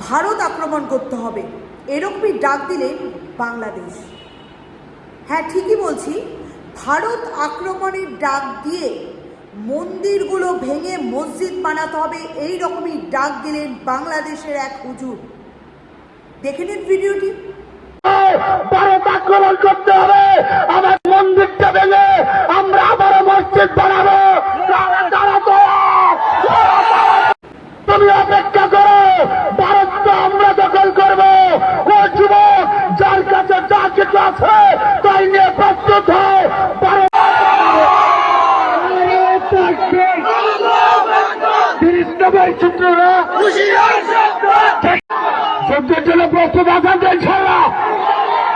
ভারত আক্রমণ করতে হবে, এরকমই ডাক দিলেন বাংলাদেশ। হ্যাঁ, ঠিকই বলছি, ভারত আক্রমণের ডাক দিয়ে মন্দিরগুলো ভেঙে মসজিদ বানাতে হবে, এই রকমই ডাক দিলেন বাংলাদেশের এক হুজুর। দেখে নিন ভিডিওটি। ভারত আক্রমণ করতে হবে, আমার মন্দিরটা ভেঙে আমরা আবার মসজিদ বানাবো। তুমি অপেক্ষা করো, ভারতটা আমরা দখল করবো। ও যুবক, যার কাছে যা কিছু আছে তাই নিয়ে প্রস্তুত হয়। যুদ্ধের জন্য প্রস্তুত আছেন তো ইনশাল্লাহ?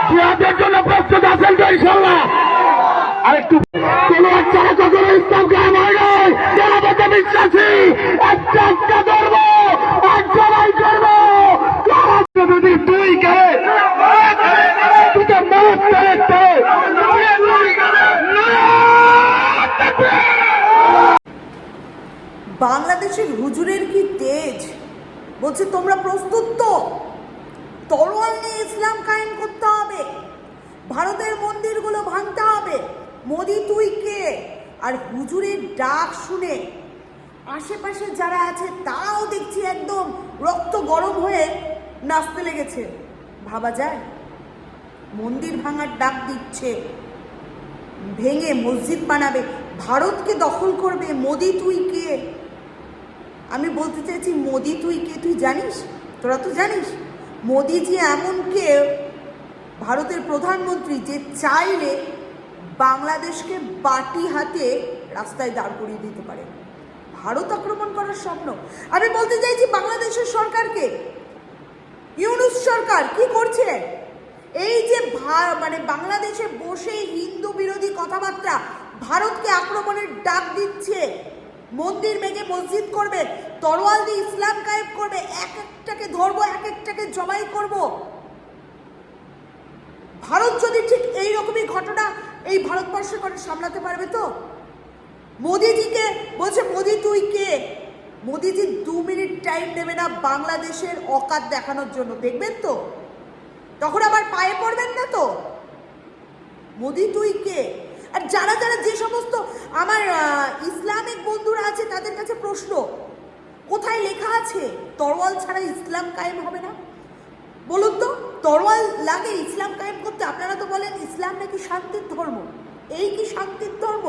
জিহাদের জন্য প্রস্তুত আছেন তো ইনশাল্লাহ? আরেকটু কোনো একটা কখনো ইসলাম কায়েম হয় নাই। যারা বেঁচে বিশ্বাসী একটা একটা ধর্ম এক জবাই করবো। যদি তুই কে তুই মত বাংলাদেশের হুজুরের কি তেজ! বলছে তোমরা প্রস্তুত তো? তরোয়াল নিয়ে ইসলাম কায়েম করতে হবে, ভারতের মন্দিরগুলো ভাঙতে হবে। মোদি তুই কে? আর হুজুরের ডাক শুনে আশেপাশে যারা আছে তারাও দেখছি একদম রক্ত গরম হয়ে নাচতে লেগেছে। ভাবা যায়, মন্দির ভাঙার ডাক দিচ্ছে, ভেঙে মসজিদ বানাবে, ভারতকে দখল করবে। মোদি তুই কে? আমি বলতে চাইছি, মোদি তুই কে তুই জানিস? তোরা তো জানিস মোদিজি এমন কে, ভারতের প্রধানমন্ত্রী, যে চাইলে বাংলাদেশকে বাটি হাতে রাস্তায় দাঁড় করিয়ে দিতে পারে। ভারত আক্রমণ করার স্বপ্ন। আমি বলতে চাইছি বাংলাদেশের সরকারকে, ইউনূস সরকার কি করছে? এই যে মানে বাংলাদেশে বসে হিন্দু বিরোধী কথাবার্তা, ভারতকে আক্রমণের ডাক দিচ্ছে, মন্দির ভেঙে মসজিদ করবে, তরোয়াল দিয়ে ইসলাম কায়েম করবে, এক একটাকে ধরবো, এক একটাকে জবাই করব। ভারত যদি ঠিক এইরকমই ঘটনা এই ভারতবর্ষে করে সামলাতে পারবে তো? মোদিজিকে বলছে মোদি তুই কে? মোদিজি 2 মিনিট টাইম নেবে না বাংলাদেশের অকাত দেখানোর জন্য, দেখবেন তো? তখন আবার পায়ে পড়বেন না তো? মোদি তুই কে? আর যারা যারা যে সমস্ত আমার ইসলামিক বন্ধুরা আছে তাদের কাছে প্রশ্ন, কোথায় লেখা আছে তরোয়াল ছাড়া ইসলাম কায়েম হবে না? বলুন তো, তরোয়াল লাগে ইসলাম কায়েম করতে? আপনারা তো বলেন ইসলাম নাকি শান্তির ধর্ম। এই কি শান্তির ধর্ম?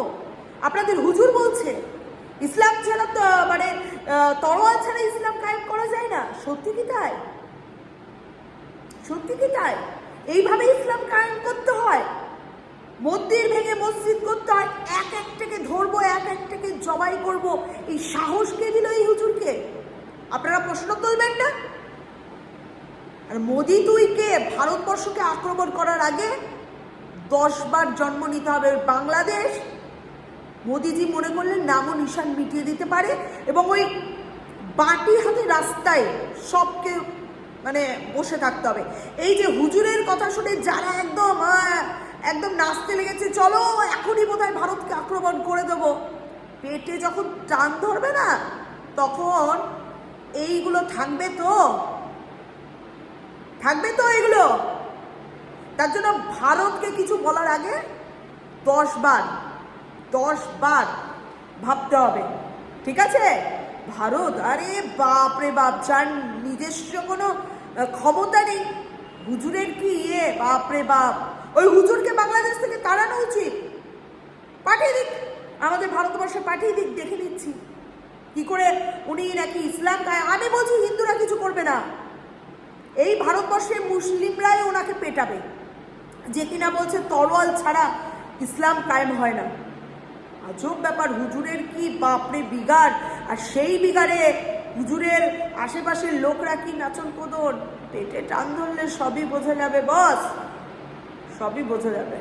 আপনাদের হুজুর বলছে ইসলাম ছাড়া তো মানে তরোয়াল ছাড়া ইসলাম কায়েম করা যায় না। সত্যি কি তাই? সত্যি কি তাই? এইভাবে ইসলাম কায়েম করতে হয়? মন্দির ভেঙে মসজিদ করতে হয়, এক একটাকে ধরবো, এক একটাকে জবাই করব। এই সাহস কে দিল এই হুজুরকে? আপনারা প্রশ্ন তুলবেন না? আর মোদি তুই কে? ভারতবর্ষকে আক্রমণ করার আগে 10 বার জন্ম নিতে হবে। বাংলাদেশ মোদিজি মনে করলেন নামও নিশান মিটিয়ে দিতে পারে, এবং ওই বাটি হাতে রাস্তায় সবকে মানে বসে থাকতে হবে। এই যে হুজুরের কথা শুনে যারা একদম একদম নাচতে লেগেছে, চলো এখনই বোধহয় ভারতকে আক্রমণ করে দেব, পেটে যখন টান ধরবে না তখন এইগুলো থাকবে তো? থাকবে তো এগুলো? তার জন্য ভারতকে কিছু বলার আগে 10 বার ভাবতে হবে, ঠিক আছে? ভারত, আরে বাপ রে বাপ, যার নিজস্ব কোনো ক্ষমতা নেই, হুজুরের কি বাপ রে বাপ। ওই হুজুরকে বাংলাদেশ থেকে তাড়ানো উচিত, পাঠিয়ে দিক, আমাদের ভারতবর্ষে পাঠিয়ে দিক, দেখে নিচ্ছি কি করে উনি নাকি ইসলাম কায়েম। আমি বলছি হিন্দুরা কিছু করবে না, এই ভারতবর্ষের মুসলিমরাই ওনাকে পেটাবে, যে কিনা বলছে তরোয়াল ছাড়া ইসলাম কায়েম হয় না। আজব ব্যাপার, হুজুরের কি বাপরে বিগাড়। আর সেই বিগাড়ে হুজুরের আশেপাশের লোকরা কি নাচন কোদন, পেটে টান ধরলে সবই বোঝা যাবে বস, সবই বোঝা যাবে।